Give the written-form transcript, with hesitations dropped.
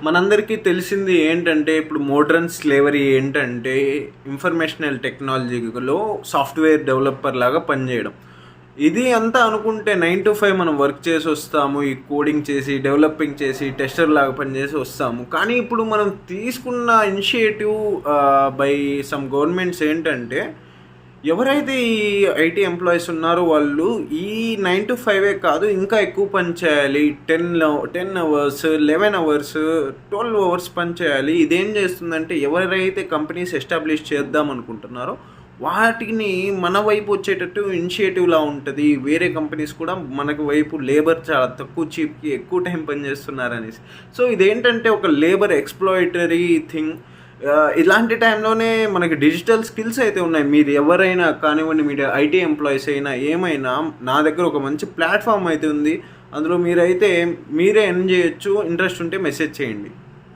మనందరికీ తెలిసింది ఏంటంటే ఇప్పుడు మోడ్రన్ స్లేవరీ ఏంటంటే ఇన్ఫర్మేషనల్ టెక్నాలజీలో సాఫ్ట్వేర్ డెవలపర్ లాగా పనిచేయడం. ఇది అంతా అనుకుంటే 9 to 5 మనం వర్క్ చేసి వస్తాము, ఈ కోడింగ్ చేసి డెవలపింగ్ చేసి టెస్టర్ లాగా పనిచేసి వస్తాము. కానీ ఇప్పుడు మనం తీసుకున్న ఇనిషియేటివ్ బై సమ్ గవర్నమెంట్స్ ఏంటంటే ఎవరైతే ఈ ఐటీ ఎంప్లాయీస్ ఉన్నారో వాళ్ళు ఈ 9 to 5 కాదు, ఇంకా ఎక్కువ పని చేయాలి. 10 hours 11 hours 12 hours పని చేయాలి. ఇదేం చేస్తుందంటే ఎవరైతే కంపెనీస్ ఎస్టాబ్లిష్ చేద్దాం అనుకుంటున్నారో వాటిని మన వైపు వచ్చేటట్టు ఇనిషియేటివ్లా ఉంటుంది. వేరే కంపెనీస్ కూడా మనకు వైపు లేబర్ చాలా తక్కువ చీప్కి ఎక్కువ టైం పనిచేస్తున్నారనేసి. సో ఇదేంటంటే ఒక లేబర్ ఎక్స్ప్లాయిటరీ థింగ్. ఇలాంటి టైంలోనే మనకి డిజిటల్ స్కిల్స్ అయితే ఉన్నాయి. మీరు ఎవరైనా కానివ్వండి, మీరు ఐటీ ఎంప్లాయీస్ అయినా ఏమైనా, నా దగ్గర ఒక మంచి ప్లాట్ఫామ్ అయితే ఉంది. అందులో మీరే ఎర్న్ చేయొచ్చు. ఇంట్రెస్ట్ ఉంటే మెసేజ్ చేయండి.